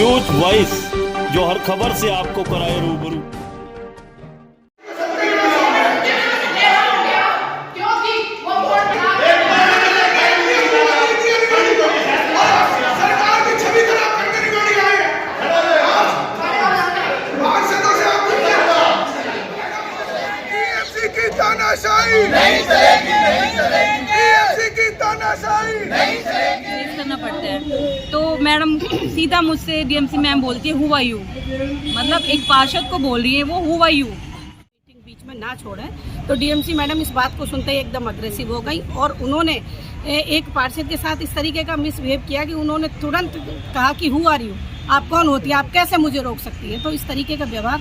News voice, जो हर खबर से आपको कराए रूबरू। नहीं चलेगी, नहीं चलेगी, की तानाशाही नहीं चलेगी। करना पड़ता है। तो मैडम सीधा मुझसे डीएमसी मैम बोलती है हुआ यू, मतलब एक पार्षद को बोल रही है वो हुआ यू। मीटिंग बीच में ना छोड़े तो डीएमसी मैडम इस बात को सुनते ही एकदम अग्रेसिव हो गई और उन्होंने एक पार्षद के साथ इस तरीके का मिसबिहेव किया कि उन्होंने तुरंत कहा कि हु आर यू, आप कौन होती है, आप कैसे मुझे रोक सकती है। तो इस तरीके का व्यवहार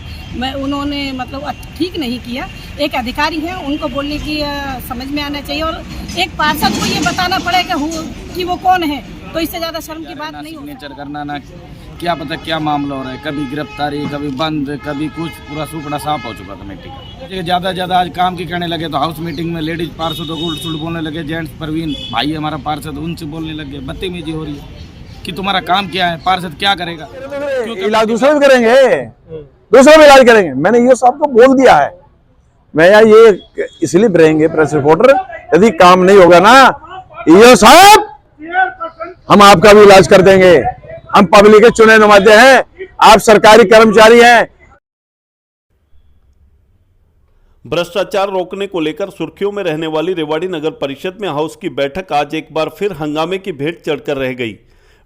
उन्होंने मतलब ठीक नहीं किया। एक अधिकारी है, उनको बोलने की समझ में आना चाहिए और एक पार्षद को ये बताना पड़ेगा कि वो कौन है, तो इससे ज़्यादा शर्म की बात नहीं होगी। सिग्नेचर करना ना क्या पता क्या मामला हो रहा है, कभी गिरफ्तारी कभी बंद कभी कुछ, पूरा सुपड़ा साफ हो चुका कमेटी का। ज़्यादा आज काम की करने लगे तो हाउस मीटिंग में लेडीज पार्षदों को उल्ट बोलने लगे, जेंट्स परवीन भाई हमारा पार्षद उनसे बोलने लगे, बदतमीजी हो रही है कि तुम्हारा काम क्या है, पार्षद क्या करेगा। इलाज दूसरा भी करेंगे, दूसरा भी इलाज करेंगे। मैंने ये सबको बोल दिया है। मैं यहाँ ये इसलिए रहेंगे प्रेस रिपोर्टर, यदि काम नहीं होगा ना ये साहब हम आपका भी इलाज कर देंगे। हम पब्लिक के चुने नुमाइंदे हैं, आप सरकारी कर्मचारी हैं। भ्रष्टाचार रोकने को लेकर सुर्खियों में रहने वाली रेवाड़ी नगर परिषद में हाउस की बैठक आज एक बार फिर हंगामे की भेंट चढ़कर रह गई।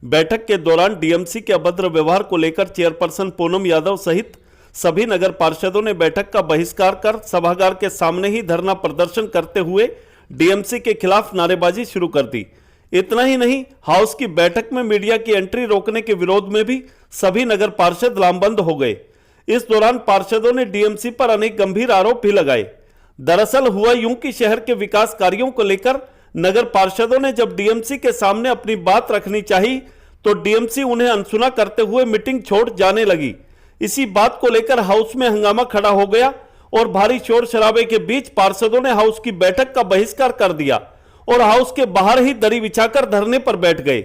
बैठक के दौरान डीएमसी के अभद्र व्यवहार को लेकर चेयरपर्सन पूनम यादव सहित सभी नगर पार्षदों ने बैठक का बहिष्कार कर सभागार के सामने ही धरना प्रदर्शन करते हुए डीएमसी के खिलाफ नारेबाजी शुरू कर दी। इतना ही नहीं, हाउस की बैठक में मीडिया की एंट्री रोकने के विरोध में भी सभी नगर पार्षद लामबंद हो गए। इस दौरान पार्षदों ने डीएमसी पर अनेक गंभीर आरोप भी लगाए। दरअसल हुआ यूं कि शहर के विकास कार्यों को लेकर नगर पार्षदों ने जब डीएमसी के सामने अपनी बात रखनी चाहिए तो डीएमसी उन्हें अनसुना करते हुए मीटिंग छोड़ जाने लगी। इसी बात को लेकर हाउस में हंगामा खड़ा हो गया और भारी शोर शराबे के बीच पार्षदों ने हाउस की बैठक का बहिष्कार कर दिया और हाउस के बाहर ही दरी बिछाकर धरने पर बैठ गए।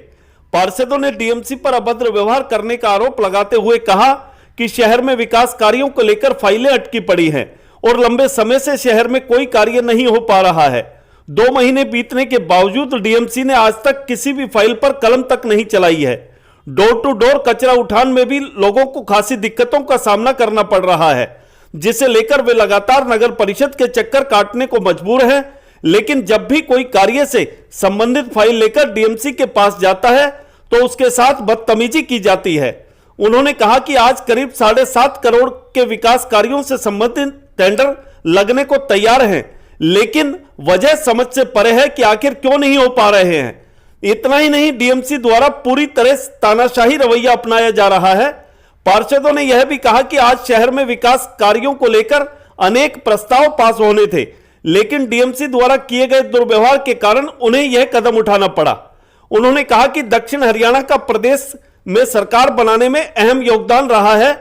पार्षदों ने डीएमसी पर अभद्र व्यवहार करने का आरोप लगाते हुए कहा कि शहर में विकास कार्यों को लेकर फाइलें अटकी पड़ी हैं और लंबे समय से शहर में कोई कार्य नहीं हो पा रहा है। 2 महीने बीतने के बावजूद डीएमसी ने आज तक किसी भी फाइल पर कलम तक नहीं चलाई है। डोर टू डोर कचरा उठान में भी लोगों को खासी दिक्कतों का सामना करना पड़ रहा है, जिसे लेकर वे लगातार नगर परिषद के चक्कर काटने को मजबूर हैं। लेकिन जब भी कोई कार्य से संबंधित फाइल लेकर डीएमसी के पास जाता है तो उसके साथ बदतमीजी की जाती है। उन्होंने कहा कि आज करीब 7.5 करोड़ के विकास कार्यों से संबंधित टेंडर लगने को तैयार हैं, लेकिन वजह समझ से परे है कि आखिर क्यों नहीं हो पा रहे हैं। इतना ही नहीं, डीएमसी द्वारा पूरी तरह तानाशाही रवैया अपनाया जा रहा है। पार्षदों ने यह भी कहा कि आज शहर में विकास कार्यों को लेकर अनेक प्रस्ताव पास होने थे, लेकिन डीएमसी द्वारा किए गए दुर्व्यवहार के कारण उन्हें यह कदम उठाना पड़ा। उन्होंने कहा कि दक्षिण हरियाणा का प्रदेश में सरकार बनाने में अहम योगदान रहा है,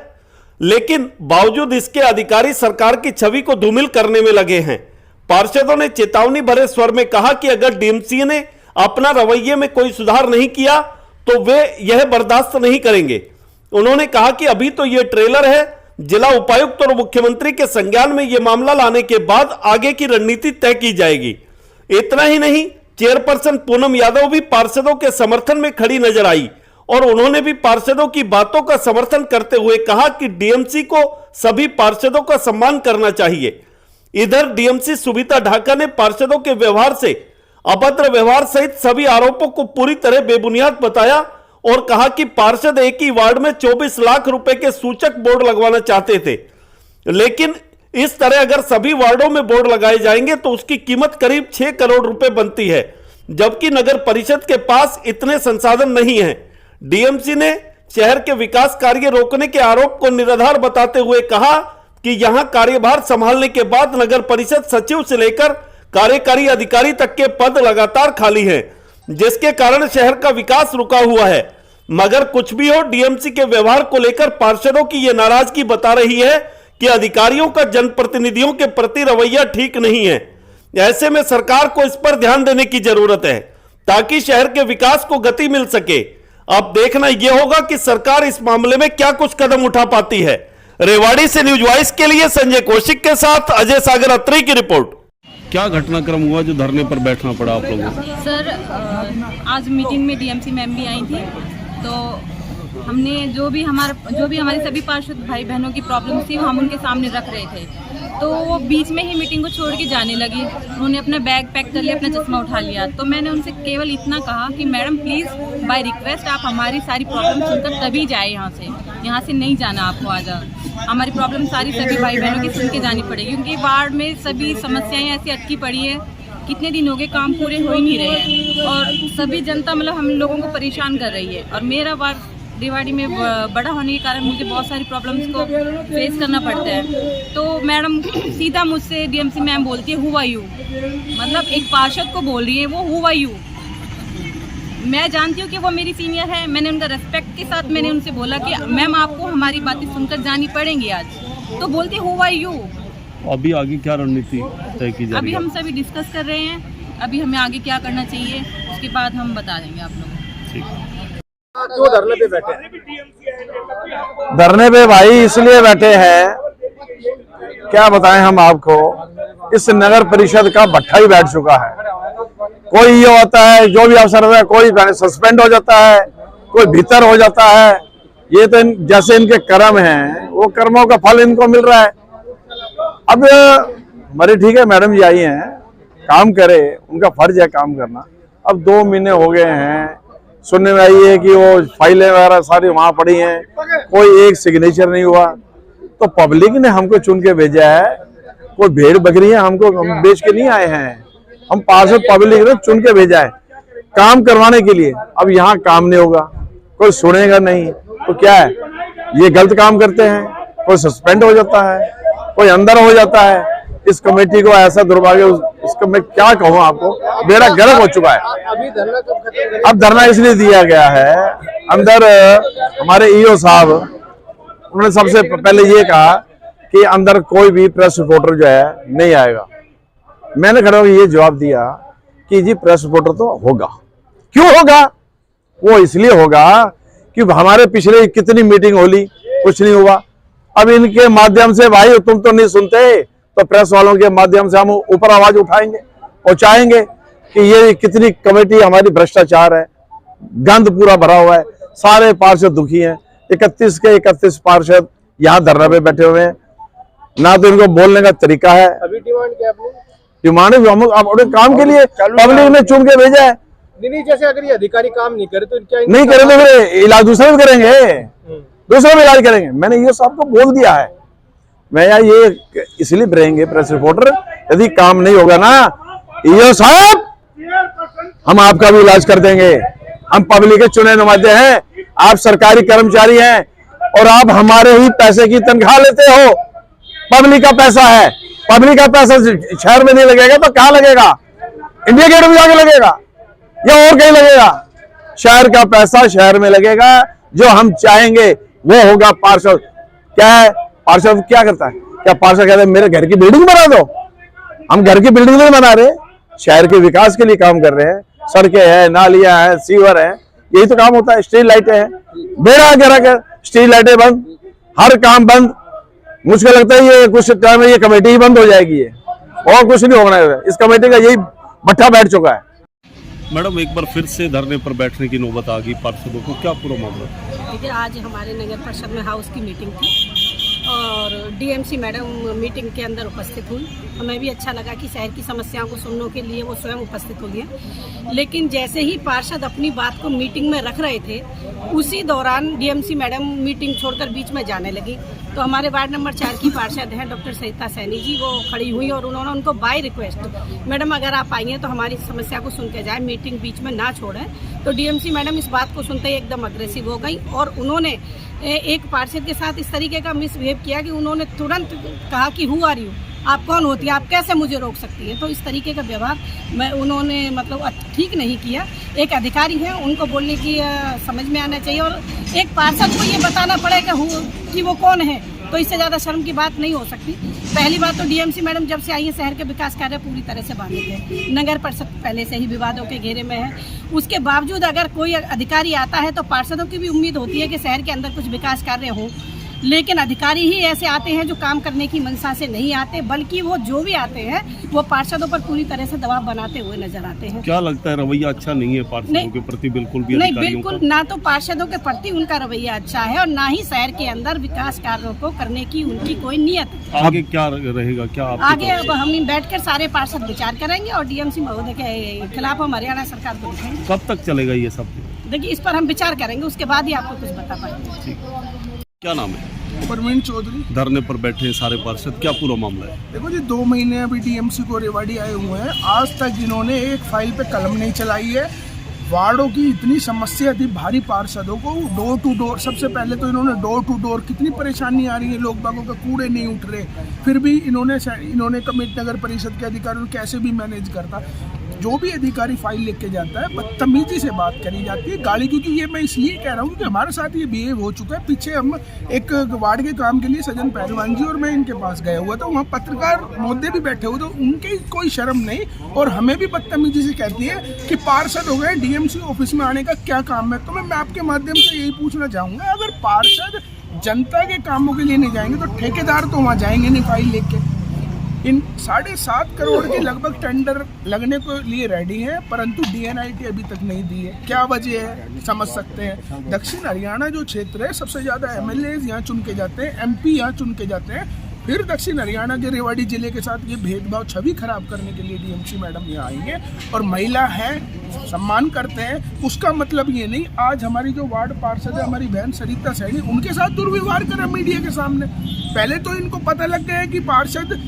लेकिन बावजूद इसके अधिकारी सरकार की छवि को धूमिल करने में लगे हैं। पार्षदों ने चेतावनी भरे स्वर में कहा कि अगर डीएमसी ने अपना रवैये में कोई सुधार नहीं किया तो वे यह बर्दाश्त नहीं करेंगे। उन्होंने कहा कि अभी तो यह ट्रेलर है, जिला उपायुक्त और मुख्यमंत्री के संज्ञान में यह मामला लाने के बाद आगे की रणनीति तय की जाएगी। इतना ही नहीं, चेयरपर्सन पूनम यादव भी पार्षदों के समर्थन में खड़ी नजर आई और उन्होंने भी पार्षदों की बातों का समर्थन करते हुए कहा कि डीएमसी को सभी पार्षदों का सम्मान करना चाहिए। इधर डीएमसी सुविता ढाका ने पार्षदों के व्यवहार से अभद्र व्यवहार सहित सभी आरोपों को पूरी तरह बेबुनियाद बताया और कहा कि पार्षद एक ही वार्ड में 24 लाख रुपए के सूचक बोर्ड लगवाना चाहते थे, लेकिन इस तरह अगर सभी वार्डों में बोर्ड लगाए जाएंगे तो उसकी कीमत करीब 6 करोड़ रुपए बनती है, जबकि नगर परिषद के पास इतने संसाधन नहीं है। डीएमसी ने शहर के विकास कार्य रोकने के आरोप को निराधार बताते हुए कहा कि यहां कार्यभार संभालने के बाद नगर परिषद सचिव से लेकर कार्यकारी अधिकारी तक के पद लगातार खाली हैं, जिसके कारण शहर का विकास रुका हुआ है। मगर कुछ भी हो, डीएमसी के व्यवहार को लेकर पार्षदों की यह नाराजगी बता रही है कि अधिकारियों का जनप्रतिनिधियों के प्रति रवैया ठीक नहीं है। ऐसे में सरकार को इस पर ध्यान देने की जरूरत है ताकि शहर के विकास को गति मिल सके। अब देखना यह होगा कि सरकार इस मामले में क्या कुछ कदम उठा पाती है। रेवाड़ी से न्यूज वॉइस के लिए संजय कौशिक के साथ अजय सागर अत्री की रिपोर्ट। क्या घटनाक्रम हुआ जो धरने पर बैठना पड़ा आप लोगों को? सर आज मीटिंग में डीएमसी मैम भी आई थी, तो हमने जो भी हमारे सभी पार्षद भाई बहनों की प्रॉब्लम थी वो हम उनके सामने रख रहे थे। तो वो बीच में ही मीटिंग को छोड़ के जाने लगी। उन्होंने अपना बैग पैक कर लिया, अपना चश्मा उठा लिया। तो मैंने उनसे केवल इतना कहा कि मैडम प्लीज़ बाय रिक्वेस्ट आप हमारी सारी प्रॉब्लम सुनकर तभी जाए यहाँ से नहीं जाना आपको। आज हमारी प्रॉब्लम सारी सभी भाई बहनों की सुन के जानी पड़ेगी, क्योंकि वार्ड में सभी समस्याएं ऐसी अटकी पड़ी है। कितने दिन हो गए, काम पूरे हो ही नहीं रहे हैं और सभी जनता मतलब हम लोगों को परेशान कर रही है। और मेरा वार्ड रेवाड़ी में बड़ा होने के कारण मुझे बहुत सारी प्रॉब्लम्स को फेस करना पड़ता है। तो मैडम सीधा मुझसे डीएमसी मैम बोलती है हु आर यू, मतलब एक पार्षद को बोल रही है वो हु आर यू। मैं जानती हूँ कि वो मेरी सीनियर है, मैंने उनका रेस्पेक्ट के साथ मैंने उनसे बोला कि मैम आपको हमारी बातें सुनकर जानी पड़ेंगी आज। तो बोलती हु आर यू। अभी आगे क्या रणनीति तय की जा रही है? अभी हम सभी डिस्कस कर रहे हैं, अभी हमें आगे क्या करना चाहिए उसके बाद हम बता देंगे आप लोगों को। क्यों धरने पे बैठे? धरने पे भाई इसलिए बैठे हैं, क्या बताएं हम आपको, इस नगर परिषद का भट्ठा ही बैठ चुका है। कोई ये होता है, जो भी अफसर होता है, कोई सस्पेंड हो जाता है, कोई भीतर हो जाता है। ये तो जैसे इनके कर्म हैं, वो कर्मों का फल इनको मिल रहा है। अब हमारे ठीक है मैडम जी आई हैं, काम करे, उनका फर्ज है काम करना। अब 2 महीने हो गए हैं, सुनने में आई है कि वो फाइलें वगैरह सारी वहां पड़ी हैं, कोई एक सिग्नेचर नहीं हुआ। तो पब्लिक ने हमको चुन के भेजा है, कोई भेड़ बकरियां हमको हम बेच के नहीं आए हैं। हम पार्षद पब्लिक ने चुन के भेजा है काम करवाने के लिए। अब यहाँ काम नहीं होगा, कोई सुनेगा नहीं, तो क्या है, ये गलत काम करते हैं। कोई सस्पेंड हो जाता है, कोई अंदर हो जाता है। इस कमेटी को ऐसा दुर्भाग्य, इसको मैं क्या कहूँ आपको, मेरा गर्व हो चुका है। अभी धरना कब खत्म करेंगे? अब धरना इसलिए दिया गया है, अंदर हमारे ईओ साहब उन्होंने सबसे पहले ये कहा कि अंदर कोई भी प्रेस रिपोर्टर जो है नहीं आएगा। मैंने खड़ा होकर ये जवाब दिया कि जी प्रेस रिपोर्टर तो होगा। क्यों होगा? वो इसलिए होगा कि हमारे पिछले कितनी मीटिंग होली, कुछ नहीं हुआ। अब इनके माध्यम से भाई तुम तो नहीं सुनते, तो प्रेस वालों के माध्यम से हम ऊपर आवाज उठाएंगे और चाहेंगे कि ये कितनी कमेटी हमारी भ्रष्टाचार है, गंद पूरा भरा हुआ है, सारे पार्षद दुखी हैं। 31 के 31 पार्षद यहाँ धरना पे बैठे हुए हैं, ना तो इनको बोलने का तरीका है। अभी डिमांड क्या आपने? डिमांड हम अपने काम के लिए पब्लिक ने चुन के भेजा है। नहीं, जैसे अगर ये अधिकारी काम नहीं करे तो क्या नहीं करे तो फिर इलाज दूसरा भी करेंगे, दूसरा भी इलाज करेंगे। मैंने ये साहब को बोल दिया है। मैं यार ये इसलिए रहेंगे प्रेस रिपोर्टर, यदि काम नहीं होगा ना ईओ साहब, हम आपका भी इलाज कर देंगे। हम पब्लिक के चुने नुमाइंदे हैं, आप सरकारी कर्मचारी हैं और आप हमारे ही पैसे की तनख्वाह लेते हो। पब्लिक का पैसा है, पब्लिक का पैसा शहर में नहीं लगेगा तो कहाँ लगेगा? इंडिया गेट में जाके लगेगा या और कहीं लगेगा? शहर का पैसा शहर में लगेगा, जो हम चाहेंगे वो होगा। पार्षद क्या है, पार्षद क्या करता है? क्या पार्षद कहता है मेरे घर की बिल्डिंग बना दो? हम घर की बिल्डिंग नहीं बना रहे, शहर के विकास के लिए काम कर रहे हैं। सड़कें हैं, नालियां हैं, सीवर है, यही तो काम होता है। स्ट्रीट लाइटें हैं, बेड़ा गर्क, स्ट्रीट लाइटें बंद, हर काम बंद। मुझको लगता है ये कुछ टाइम में ये कमेटी ही बंद हो जाएगी, और कुछ नहीं होना है। इस कमेटी का यही भट्ठा बैठ चुका है। मैडम एक बार फिर से धरने पर बैठने की नौबत आ गई पार्षदों को, क्या पूरा मामला? देखिए आज हमारे नगर परिषद में हाउस की मीटिंग थी और डीएमसी मैडम मीटिंग के अंदर उपस्थित हुई। हमें भी अच्छा लगा कि शहर की समस्याओं को सुनने के लिए वो स्वयं उपस्थित हुई हैं। लेकिन जैसे ही पार्षद अपनी बात को मीटिंग में रख रहे थे, उसी दौरान डीएमसी मैडम मीटिंग छोड़कर बीच में जाने लगी। तो हमारे वार्ड नंबर 4 की पार्षद हैं डॉक्टर सरिता सैनी जी, वो खड़ी हुई और उन्होंने उनको बाय रिक्वेस्ट, मैडम अगर आप आई हैं तो हमारी समस्या को सुन के जाए, मीटिंग बीच में ना छोड़ें। तो डीएमसी मैडम इस बात को सुनते ही एकदम अग्रेसिव हो गई और उन्होंने एक पार्षद के साथ इस तरीके का मिसबिहेव किया कि उन्होंने तुरंत कहा कि हु आर यू, आप कौन होती है, आप कैसे मुझे रोक सकती हैं। तो इस तरीके का व्यवहार उन्होंने मतलब ठीक नहीं किया। एक अधिकारी है, उनको बोलने की समझ में आना चाहिए और एक पार्षद को ये बताना पड़ेगा कि वो कौन है, तो इससे ज़्यादा शर्म की बात नहीं हो सकती। पहली बात तो डीएमसी मैडम जब से आई है शहर के विकास कार्य पूरी तरह से बाधित है। नगर परिषद पहले से ही विवादों के घेरे में है। उसके बावजूद अगर कोई अधिकारी आता है तो पार्षदों की भी उम्मीद होती है कि शहर के अंदर कुछ विकास कार्य हो, लेकिन अधिकारी ही ऐसे आते हैं जो काम करने की मंशा से नहीं आते, बल्कि वो जो भी आते हैं वो पार्षदों पर पूरी तरह से दबाव बनाते हुए नजर आते हैं। क्या लगता है रवैया अच्छा नहीं है पार्षदों के प्रति? बिल्कुल भी नहीं, अधिकारियों बिल्कुल का? ना तो पार्षदों के प्रति उनका रवैया अच्छा है और ना ही शहर के अंदर विकास कार्यों को करने की उनकी कोई नियत है। आगे क्या रहेगा? क्या आपकी आगे तरफ अब से? हम बैठकर सारे पार्षद विचार करेंगे और डीएमसी महोदय के खिलाफ हम हरियाणा सरकार को लिखेंगे। कब तक चलेगा ये सब? देखिए, इस पर हम विचार करेंगे, उसके बाद ही आपको कुछ बता पाएंगे। क्या नाम है? परवीन चौधरी। धरने पर बैठे हैं सारे पार्षद, क्या पूरा मामला है? देखो जी, 2 महीने अभी डीएमसी को रेवाड़ी आए हुए हैं, आज तक इन्होंने एक फाइल पे कलम नहीं चलाई है। वार्डों की इतनी समस्या थी भारी, पार्षदों को डोर टू डोर, सबसे पहले तो इन्होंने डोर टू डोर, कितनी परेशानी आ रही है, लोग बागों का कूड़े नहीं उठ रहे, फिर भी इन्होंने कमेटी नगर परिषद के अधिकारियों ने कैसे भी मैनेज करता। जो भी अधिकारी फाइल लेके जाता है बदतमीजी से बात करी जाती है, गाली, क्योंकि ये मैं इसलिए कह रहा हूँ कि हमारे साथ ये बिहेव हो चुका है। पीछे हम एक वार्ड के काम के लिए सजन पहलवान जी और मैं इनके पास गया हुआ था, वहाँ पत्रकार महोदय भी बैठे हुए, तो उनकी कोई शर्म नहीं और हमें भी बदतमीजी से कहती है कि पार्षद हो गए, डीएमसी ऑफिस में आने का क्या काम है। तो मैं आपके माध्यम से यही पूछना चाहूँगा, अगर पार्षद जनता के कामों के लिए नहीं जाएंगे तो ठेकेदार तो वहाँ जाएंगे नहीं फाइल लेके। इन 7.5 करोड़ के लगभग टेंडर लगने को लिए रेडी हैं, परंतु डीएनआईटी अभी तक नहीं दी है। क्या वजह है समझ सकते हैं। दक्षिण हरियाणा जो क्षेत्र है, सबसे ज़्यादा एमएलए यहाँ चुन के जाते हैं, एमपी यहाँ चुन के जाते हैं, फिर दक्षिण हरियाणा के रेवाड़ी जिले के साथ ये भेदभाव छवि खराब करने के लिए डीएमसी मैडम यहाँ आएंगे और महिला है, सम्मान करते हैं। उसका मतलब ये नहीं आज हमारी जो वार्ड पार्षद है, हमारी बहन सरिता सैनी, उनके साथ दुर्व्यवहार करें मीडिया के सामने। पहले तो इनको पता लग गया है कि पार्षद,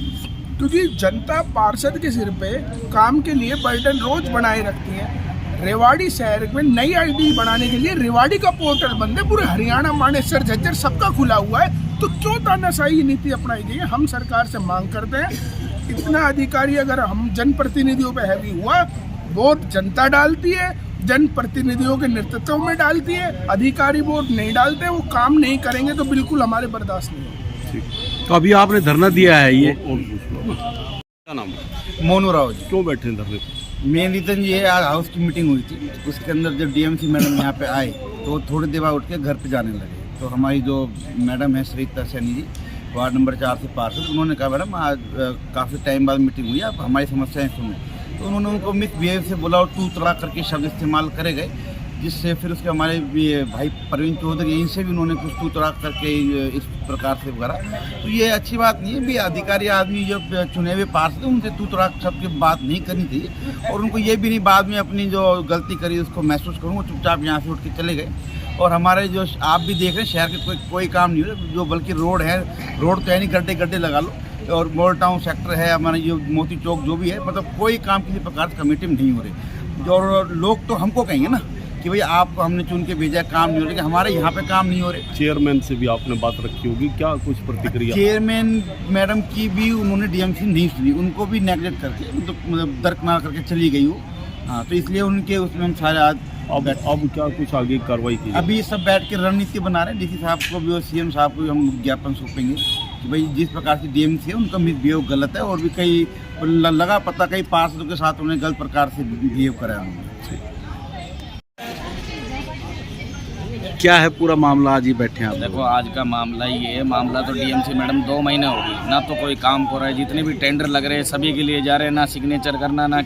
क्योंकि जनता पार्षद के सिर पे काम के लिए बर्डन रोज बनाए रखती है। रेवाड़ी शहर में नई आईडी बनाने के लिए रेवाड़ी का पोर्टल बंद है, पूरे हरियाणा, मानेसर, झज्जर सबका खुला हुआ है, तो क्यों तानाशाही नीति अपनाई गई है। हम सरकार से मांग करते हैं, इतना अधिकारी अगर हम जनप्रतिनिधियों पे हैवी हुआ, वोट जनता डालती है, जनप्रतिनिधियों के नेतृत्व में डालती है, अधिकारी वोट नहीं डालते, वो काम नहीं करेंगे तो बिल्कुल हमारे बर्दाश्त नहीं होगा। तो अभी आपने धरना दिया है ये? क्या नाम है? मोनू राव जी। क्यों बैठे हैं धरने पर? मेन रीज़न ये है, आज हाउस की मीटिंग हुई थी, उसके अंदर जब डीएमसी मैडम यहाँ पे आए तो थोड़ी देर बाद उठ के घर पे जाने लगे। तो हमारी जो मैडम है सरिता सैनी जी, वार्ड नंबर 4 से पार्षद, उन्होंने कहा मैडम आज काफ़ी टाइम बाद मीटिंग हुई, आप हमारी समस्याएं सुने। तो उन्होंने उनको मिसबिहेव से बोला और तू तड़ा करके शब्द इस्तेमाल करे गए, जिससे फिर उसके हमारे भाई परवीन चौधरी, इनसे भी उन्होंने कुछ तू तड़ा करके इस प्रकार से वगैरह। तो ये अच्छी बात नहीं है भी, अधिकारी आदमी जो चुने हुए पार्षद उनसे तू तड़ा शब्द की बात नहीं करनी थी और उनको ये भी नहीं बाद में अपनी जो गलती करी उसको महसूस करूँ, वो चुपचाप यहाँ से उठ के चले गए। और हमारे जो आप भी देख रहे हैं शहर के कोई काम नहीं हो रहा, जो बल्कि रोड है, रोड तो है नहीं, गड्ढे गड्ढे लगा लो, और मोल टाउन सेक्टर है हमारे, जो मोती चौक जो भी है, मतलब कोई काम किसी प्रकार से कमेटी में नहीं हो रही। और लोग तो हमको कहेंगे ना कि भाई आपको हमने चुन के भेजा, काम नहीं हो रहा, हमारे यहाँ पे काम नहीं हो रहे। चेयरमैन से भी आपने बात रखी होगी, क्या कुछ प्रतिक्रिया? चेयरमैन मैडम की भी उन्होंने डीएमसी नहीं सुनी, उनको भी नेगलेक्ट करके मतलब दरकिनार करके चली गई वो। हाँ, तो इसलिए उनके उसमें हम सारे आज अब क्या कुछ आगे कार्रवाई की? अभी सब बैठ के रणनीति बना रहे हैं, डीसी साहब को भी और सीएम साहब को भी हम ज्ञापन सौंपेंगे कि भाई जिस प्रकार से डीएमसी है उनका मिसबिहेव गलत है, और भी कई लगा पता कई पार्षदों के साथ उन्होंने गलत प्रकार से बिहेव करा है उन्होंने। क्या है पूरा मामला? आज ही बैठे हैं आप? देखो, आज का मामला ये है, मामला तो डीएमसी मैडम 2 महीने हो गई ना तो कोई काम हो रहा है, जितने भी टेंडर लग रहे हैं सभी के लिए जा रहे हैं, ना सिग्नेचर करना, ना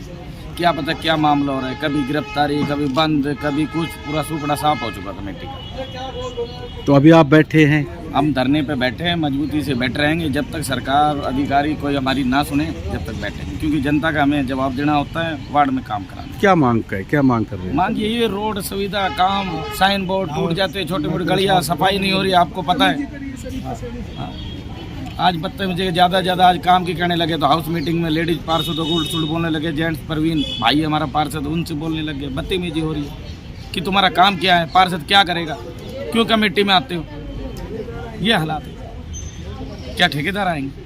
क्या पता क्या मामला हो रहा है, कभी गिरफ्तारी, कभी बंद, कभी कुछ, पूरा सुपड़ा साफ हो चुका कमेटी का। तो अभी आप बैठे हैं? हम धरने पे बैठे हैं, मजबूती से बैठ रहेंगे जब तक सरकार अधिकारी कोई हमारी ना सुने, जब तक बैठेंगे, क्योंकि जनता का हमें जवाब देना होता है, वार्ड में काम कराना। क्या मांग कर रहे हैं? मांग यही, रोड सुविधा, काम, साइन बोर्ड टूट जाते हैं, छोटी मोटी गलियाँ, सफाई नहीं हो रही, आपको पता है। आज बदतमीजी ज़्यादा आज काम की कहने लगे तो हाउस मीटिंग में लेडीज पार्षदों को उल्ट बोलने लगे, जेंट्स परवीन भाई हमारा पार्षद, उनसे बोलने लगे, बदतमीजी हो रही है कि तुम्हारा काम क्या है, पार्षद क्या करेगा, क्यों कमेटी में आते हो, ये हालात है। क्या ठेकेदार आएंगे?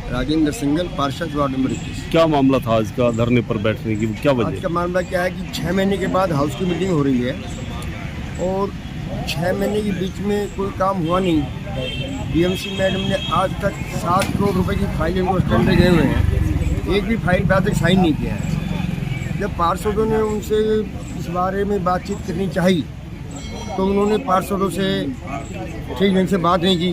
राजेंद्र सिंगल, पार्षद वार्ड नंबर 21। क्या मामला था आज का धरने पर बैठने की, क्या आज वजह? का मामला क्या है कि 6 महीने के बाद हाउस की मीटिंग हो रही है और 6 महीने के बीच में कोई काम हुआ नहीं। डीएमसी मैडम ने आज तक 7 करोड़ रुपए की फाइलें को स्टैंडर्ड गए हुए हैं, एक भी फाइल पे आज तक साइन नहीं किया है। जब पार्षदों ने उनसे इस बारे में बातचीत करनी चाहिए तो उन्होंने पार्षदों से ठीक ढंग से बात नहीं की।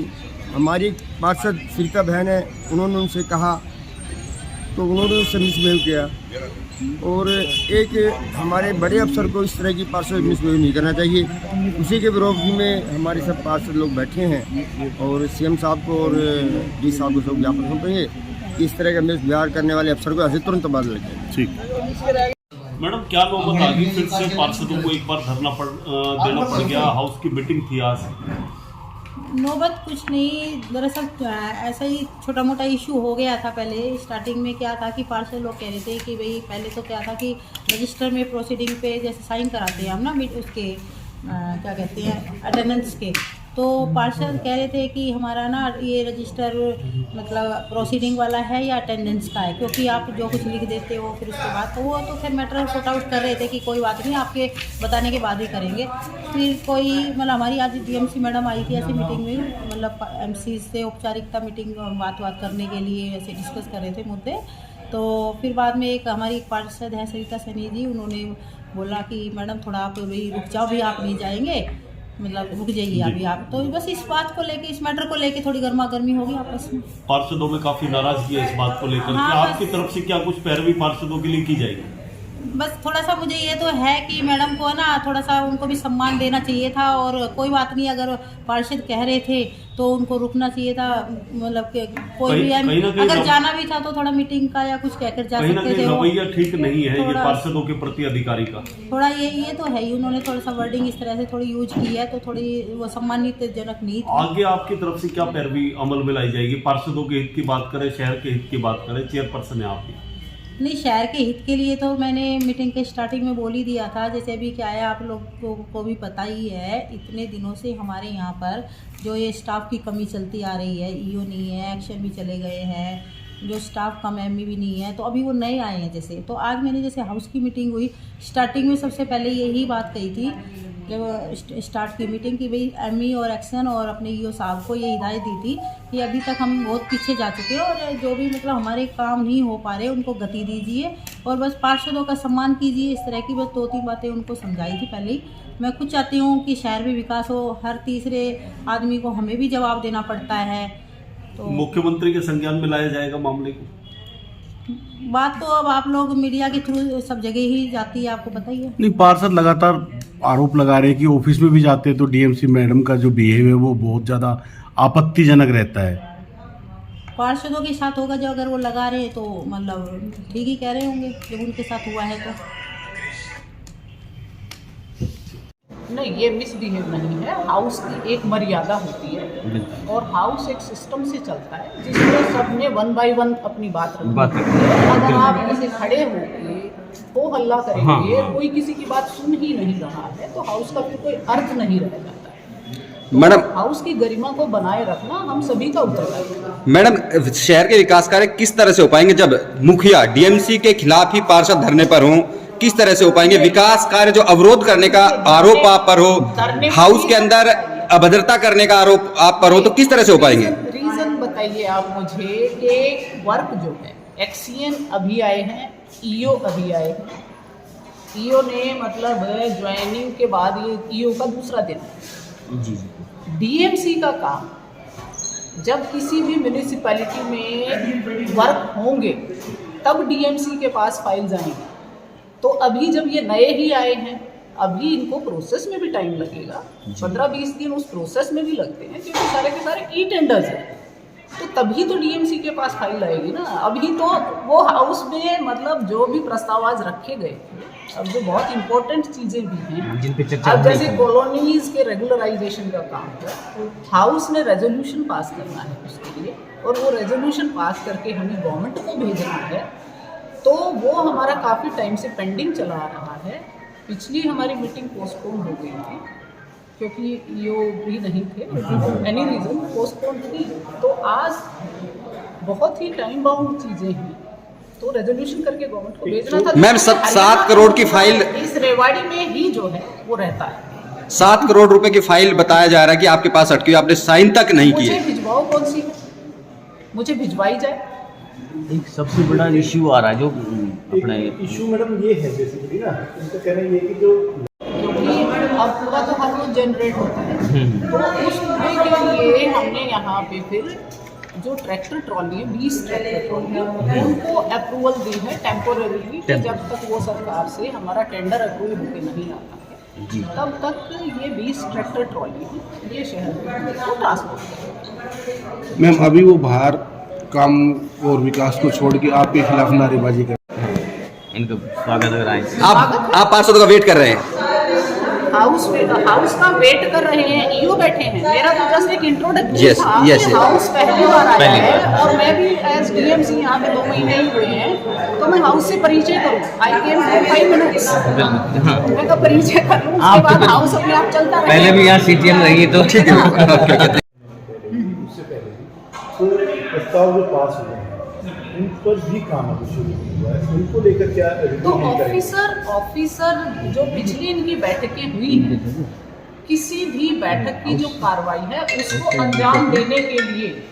हमारी पार्षद सीता बहन है, उन्होंने उनसे कहा तो उन्होंने उससे मिसबिहेव किया। और एक हमारे बड़े अफसर को इस तरह की पार्षद मिसबिहेव नहीं करना चाहिए। उसी के विरोध में हमारे सब पार्षद लोग बैठे हैं और सीएम साहब को और डी साहब को सब ज्ञापन सौंपेंगे कि इस तरह का मिसबिहेव करने वाले अफसर को ऐसे तुरंत तबादला किया। ठीक मैडम, क्या नौबत आ गई फिर से पार्षदों को एक बार देना पड़ गया? हाउस की मीटिंग थी आज। नौबत कुछ नहीं, दरअसल ऐसा ही छोटा मोटा इशू हो गया था। पहले स्टार्टिंग में क्या था कि पार्षद लोग कह रहे थे कि भाई पहले तो क्या था कि रजिस्टर में प्रोसीडिंग पे जैसे साइन कराते हैं हम ना उसके क्या कहते हैं अटेंडेंस के, तो पार्षद कह रहे थे कि हमारा ना ये रजिस्टर मतलब प्रोसीडिंग वाला है या अटेंडेंस का है, क्योंकि आप जो कुछ लिख देते हो फिर उसके बाद तो वो तो फिर मैटर सॉर्ट आउट कर रहे थे कि कोई बात नहीं, आपके बताने के बाद ही करेंगे। फिर कोई मतलब हमारी आज डीएमसी मैडम आई थी ऐसी मीटिंग में, मतलब एमसी से औपचारिकता मीटिंग बात करने के लिए ऐसे डिस्कस कर रहे थे मुद्दे। तो फिर बाद में एक हमारी पार्षद है सरिता सैनी जी, उन्होंने बोला कि मैडम थोड़ा आप भाई रुक जाओ, भी आप नहीं जाएंगे, मतलब रुक जाइए अभी आप। तो बस इस बात को लेके, इस मैटर को लेके थोड़ी गर्मा गर्मी होगी आपस में। पार्षदों में काफी नाराजगी है इस बात को लेकर। हाँ, क्या आपकी तरफ से क्या कुछ पैरवी पार्षदों के लिए की जाएगी? बस थोड़ा सा मुझे ये तो है कि मैडम को ना थोड़ा सा उनको भी सम्मान देना चाहिए था, और कोई बात नहीं अगर पार्षद कह रहे थे तो उनको रुकना चाहिए था। मतलब कोई भी अगर जाना भी था तो थोड़ा मीटिंग का या कुछ कहकर जा सकते थे। रवैया ठीक नहीं है ये पार्षदों के प्रति अधिकारी का। थोड़ा ये तो है ही, उन्होंने थोड़ा सा वर्डिंग इस तरह से थोड़ी यूज की है तो थोड़ी वो सम्मानित जनक नहीं थी। आगे आपकी तरफ से क्या पैरवी अमल में लाई जाएगी? पार्षदों के हित की बात करें, शहर के हित की बात करें, चेयरपर्सन है आपकी। नहीं, शहर के हित के लिए तो मैंने मीटिंग के स्टार्टिंग में बोल ही दिया था। जैसे अभी क्या है, आप लोगों को भी पता ही है, इतने दिनों से हमारे यहाँ पर जो ये स्टाफ की कमी चलती आ रही है, ईओ नहीं है, एक्शन भी चले गए हैं, जो स्टाफ कम एमई भी नहीं है, तो अभी वो नए आए हैं। जैसे तो आज मैंने जैसे हाउस की मीटिंग हुई, स्टार्टिंग में सबसे पहले यही बात कही थी जब स्टार्ट की मीटिंग की, भाई एमई और एक्शन और अपने ईओ साहब को ये हिदायत दी थी कि अभी तक हम बहुत पीछे जा चुके हैं और जो भी मतलब हमारे काम नहीं हो पा रहे उनको गति दीजिए और बस पार्षदों का सम्मान कीजिए। इस तरह की बस 2-3 बातें उनको समझाई थी पहले ही। मैं खुद चाहती हूँ कि शहर में विकास हो, हर तीसरे आदमी को हमें भी जवाब देना पड़ता है। तो मुख्यमंत्री के संज्ञान में लाया जाएगा मामले को? बात तो अब आप लोग मीडिया के थ्रू सब जगह ही जाती है, आपको पता ही है। नहीं, पार्षद लगातार आरोप लगा रहे हैं कि ऑफिस में भी जाते हैं तो डीएमसी मैडम का जो बिहेव है वो बहुत ज़्यादा आपत्तिजनक रहता है। पार्षदों के साथ होगा जो अगर वो लगा रहे हैं तो मतलब ठीक ही कह रहे होंगे जब उनके साथ हुआ है तो। नहीं, ये मिसबिहेव नहीं है। हाउस की एक मर्यादा होती है और हाउस एक सिस्टम से चलता है जिसमें सबने 1 बाय 1 अपनी बात रखनी है। अगर आप ऐसे खड़े होके हो हल्ला करेंगे, कोई किसी की बात सुन ही नहीं रहा है, तो हाउस का फिर कोई अर्थ नहीं रह जाता है। तो मैडम, हाउस की गरिमा को बनाए रखना हम सभी का उत्तरदायित्व है। मैडम, शहर के विकास कार्य किस तरह से हो पाएंगे जब मुखिया डीएमसी के खिलाफ ही पार्षद धरने पर हों? किस तरह से हो पाएंगे विकास कार्य? जो अवरोध करने का आरोप आप पर हो, हाउस के अंदर अभद्रता करने का आरोप आप पर हो, तो किस तरह से हो पाएंगे? रीजन बताइए आप मुझे कि वर्क जो है, एक्सीएन अभी आए हैं, ईओ अभी आए हैं। ईओ ने मतलब ज्वाइनिंग के बाद ये ईओ का दूसरा दिन है। डीएमसी का काम जब किसी भी म्यूनिसिपैलिटी में वर्क होंगे तब डीएमसी के पास फाइल्स आएंगी। तो अभी जब ये नए ही आए हैं, अभी इनको प्रोसेस में भी टाइम लगेगा, 15-20 दिन उस प्रोसेस में भी लगते हैं क्योंकि सारे के सारे ई टेंडर्स हैं। तो तभी तो डीएमसी के पास फाइल आएगी ना। अभी तो वो हाउस में मतलब जो भी प्रस्ताव आज रखे गए थे, अब जो बहुत इंपॉर्टेंट चीज़ें भी हैं, अब जैसे कॉलोनीज के रेगुलराइजेशन का काम है, हाउस ने रेजोल्यूशन पास करना है उसके लिए, और वो रेजोल्यूशन पास करके हमें गवर्नमेंट को भेजना है। तो वो हमारा काफ़ी टाइम से पेंडिंग चला आ रहा है। पिछली हमारी मीटिंग पोस्टपोन हो गई थी क्योंकि ईओ भी नहीं थे, एनी रीज़न पोस्टपोन थी। तो आज बहुत ही टाइम बाउंड चीज़ें हैं, तो रेजोल्यूशन करके गवर्नमेंट को भेजना था। मैम, 7 करोड़ की फाइल इस रेवाड़ी में ही जो है वो रहता है। 7 करोड़ रुपए की फाइल बताया जा रहा है कि आपके पास अटकी हुई, आपने साइन तक नहीं मुझे किए। भिजवाओ, कौन सी मुझे भिजवाई जाए। एक सबसे बड़ा इश्यू आ रहा है जो अपने इशू मैडम ये है बेसिकली ना, उनका कहना ये है कि जो क्योंकि अब पूरा तो हर रोज जनरेट होता है, तो उस पूरे के लिए हमने यहाँ पे फिर जो ट्रैक्टर ट्रॉली है 20 ट्रैक्टर ट्रॉली उनको अप्रूवल दी है टेम्पोररीली, जब तक वो सरकार से हमारा टेंडर अप्रूव होकर नहीं आता है तब तक ये 20 ट्रैक्टर ट्रॉली है ये शहर में ट्रांसपोर्ट करेंगे। मैम अभी वो बाहर काम और विकास को छोड़ के आपके खिलाफ नारेबाजी कर इनको स्वागत अगर आए आप पार्षदों का वेट कर रहे हैं? हाउस का वेट कर रहे हैं, ईओ बैठे हैं। मेरा तो जस्ट एक इंट्रोडक्शन Yes, था yes, कि yes. हाउस पहली बार आया है और मैं भी एज डीएमसी यहाँ पे 2 महीने ही हुए हैं, तो मैं हाउस से परिचय करूँ। आई केम फॉर 5 मिनट्स, मैं तो परिचय कर लूँ, उसके बाद हाउस अपने आप चलता रहे। पहले भी यहाँ सीटीएम रही तो ठीक है। उससे पहले तो प्रस्ताव जो पास हुए हैं उन पर भी काम अभी शुरू हुआ है, उनको लेकर क्या तो ऑफिसर जो पिछली इनकी बैठकें हुई हैं, किसी भी बैठक की जो कार्रवाई है उसको अंजाम देने के लिए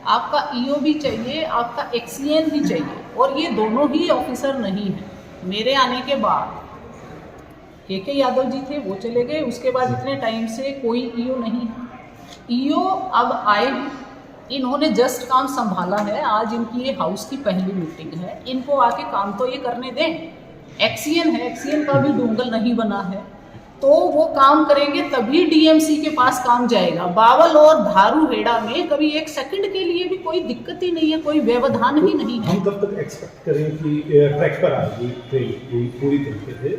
आपका ईओ भी चाहिए, आपका एक्सीएन भी चाहिए, और ये दोनों ही ऑफिसर नहीं है। मेरे आने के बाद के यादव जी थे, वो चले गए, उसके बाद इतने टाइम से कोई ईओ नहीं है। ईओ अब आए, इन्होंने जस्ट काम संभाला है, आज इनकी ये हाउस की पहली मीटिंग है, इनको आके काम तो ये करने दें। एक्सीएन है, एक्सीएन का भी डोंगल नहीं बना है, तो वो काम करेंगे तभी डीएमसी के पास काम जाएगा। बावल और धारू हेड़ा में कभी 1 सेकंड के लिए भी कोई दिक्कत ही नहीं है, कोई व्यवधान ही नहीं है। हम कब तक एक्सपेक्ट करें कि ट्रैक पर आएगी ट्रेन पूरी तरीके से,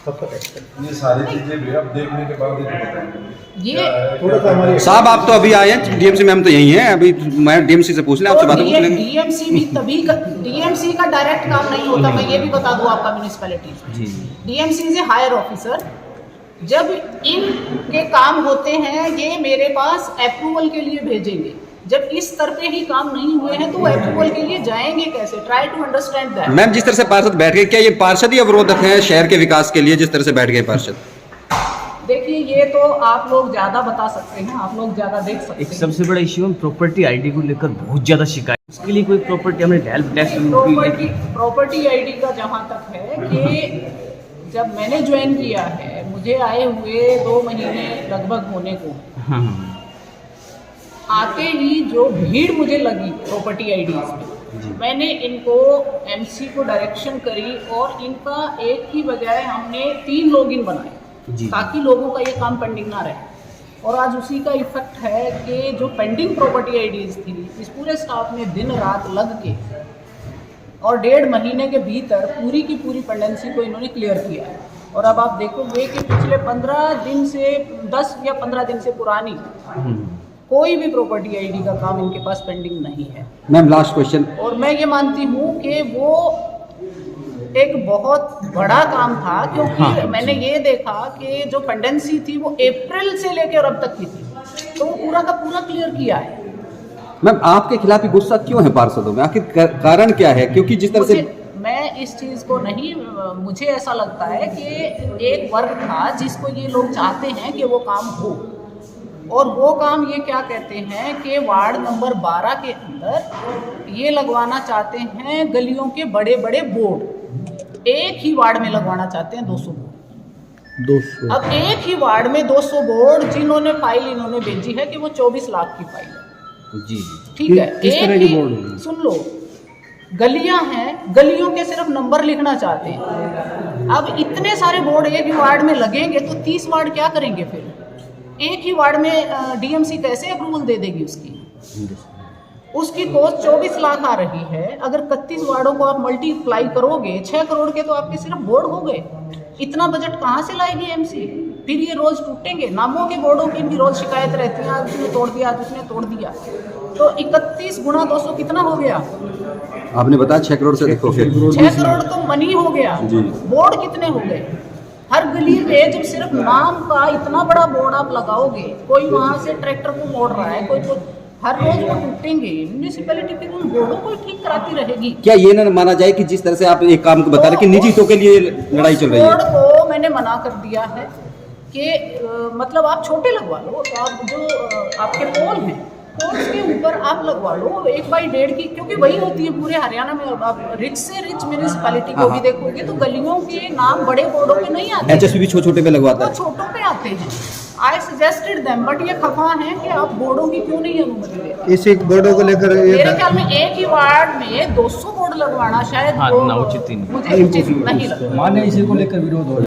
कब तक एक्सपेक्ट? ये सारी चीजें भी अब देखने के बाद ही बताएंगे। ये थोड़ा सा हमारे साहब आप तो अभी आए हैं, डीएमसी मैम तो यही हैं, अभी मैं डीएमसी से पूछ लें, आपसे बात पूछ लेंगे। डीएमसी भी तभी डीएमसी का डायरेक्ट काम नहीं होता, मैं ये भी बता दूं आपका municipality. DMC is a higher officer, जब इनके काम होते हैं ये मेरे पास अप्रूवल के लिए भेजेंगे। जब इस स्तर पे ही काम नहीं हुए हैं तो अप्रूवल के लिए जाएंगे कैसे? Try to understand that. Ma'am जिस तरह से पार्षद बैठ गए, क्या ये पार्षद ही अवरोधक हैं शहर के विकास के लिए, जिस तरह से बैठ गए पार्षद? देखिए ये तो आप लोग ज्यादा बता सकते हैं, आप लोग ज्यादा देख सकते हैं। एक सबसे बड़ा इश्यू है प्रॉपर्टी आईडी को लेकर बहुत ज्यादा शिकायत, उसके लिए कोई प्रॉपर्टी हमने हेल्प डेस्क प्रॉपर्टी आईडी का जहाँ तक है कि जब मैंने ज्वाइन किया है, मुझे आए हुए 2 महीने लगभग होने को, आते ही जो भीड़ मुझे लगी प्रॉपर्टी आईडीज में, मैंने इनको एमसी को डायरेक्शन करी और इनका एक ही बजाय हमने 3 लॉगिन बनाए ताकि लोगों का ये काम पेंडिंग ना रहे। और आज उसी का इफेक्ट है कि जो पेंडिंग प्रॉपर्टी आईडीज थी, इस पूरे स्टाफ ने दिन रात लग के और 1.5 महीने के भीतर पूरी की पूरी पेंडेंसी को इन्होंने क्लियर किया है। और अब आप देखोगे कि पिछले 15 दिन से 10 या 15 दिन से पुरानी कोई भी प्रॉपर्टी आईडी का काम इनके पास पेंडिंग नहीं है। मैम लास्ट क्वेश्चन, और मैं ये मानती हूँ कि वो एक बहुत बड़ा काम था, क्योंकि मैंने ये देखा कि जो पेंडेंसी थी वो अप्रैल से लेकर अब तक की थी, तो वो पूरा का पूरा क्लियर किया है। मैम आपके खिलाफ ही गुस्सा क्यों है पार्षदों में, आखिर कारण क्या है? क्योंकि जिस तरह से मैं इस चीज़ को नहीं, मुझे ऐसा लगता है कि एक वर्ग था जिसको ये लोग चाहते हैं कि वो काम हो, और वो काम ये क्या कहते हैं कि वार्ड नंबर 12 के अंदर ये लगवाना चाहते हैं गलियों के बड़े बड़े बोर्ड, एक ही वार्ड में लगवाना चाहते हैं 200 बोर्ड। 200 अब एक ही वार्ड में 200 बोर्ड, जिन्होंने फाइल इन्होंने भेजी है कि वो 24 लाख की फाइल है। जी ठीक है, किस तरह के बोर्ड हैं? सुन लो, गलियां हैं, गलियों के सिर्फ नंबर लिखना चाहते हैं। अब इतने सारे बोर्ड एक ही वार्ड में लगेंगे तो 30 वार्ड क्या करेंगे फिर? एक ही वार्ड में डीएमसी कैसे अप्रूवल दे देगी उसकी कॉस्ट 24 लाख आ रही है। अगर 31 वार्डों को आप मल्टीप्लाई करोगे 6 करोड़ के तो आपके सिर्फ बोर्ड हो गए। इतना बजट कहाँ से लाएगी एमसी? फिर ये रोज टूटेंगे, नामों के बोर्डों की भी रोज शिकायत रहती है, आज उसने तोड़ दिया, आज उसने तोड़ दिया। तो 31 गुणा 200 कितना हो गया? आपने बताया 6 करोड़ से देखो फिर 6 करोड़ तो मनी हो गया। बोर्ड कितने हो गए? हर गली पे जब सिर्फ नाम का इतना बड़ा बोर्ड आप लगाओगे, कोई वहाँ से ट्रैक्टर को मोड़ रहा है, कोई हर रोज वो टूटेंगे। म्यूनिसिपैलिटी की उन बोर्डों को ठीक कराती रहेगी। क्या ये न माना जाए कि जिस तरह से आप एक काम को बता रहे कि निजी हितों के लिए लड़ाई चल रही है? बोर्ड को मैंने मना कर दिया है कि मतलब आप छोटे लगवा लो, तो आप जो आपके पोल हैं, पोल्स के ऊपर आप लगवा लो 1/1.5 की, क्योंकि वही होती है पूरे हरियाणा में। आप रिच से रिच म्यूनिसिपैलिटी को भी देखोगे तो गलियों के नाम बड़े बोर्डों पे नहीं आते, HSP भी छोटे पे लगवाता वो है। छोटों पे आते हैं। आई सजेस्टेड देम, बट ये खफा है कि आप बोर्डों की क्यों नहीं अनुमति देते। इस एक बोर्डों को लेकर मेरे ख्याल में एक ही वार्ड में 200 बोर्ड लगवाना शायद हाँ, वो ना उचित ही नहीं। मुझे उचित नहीं लगता। मान्य इसी को लेकर विरोध हो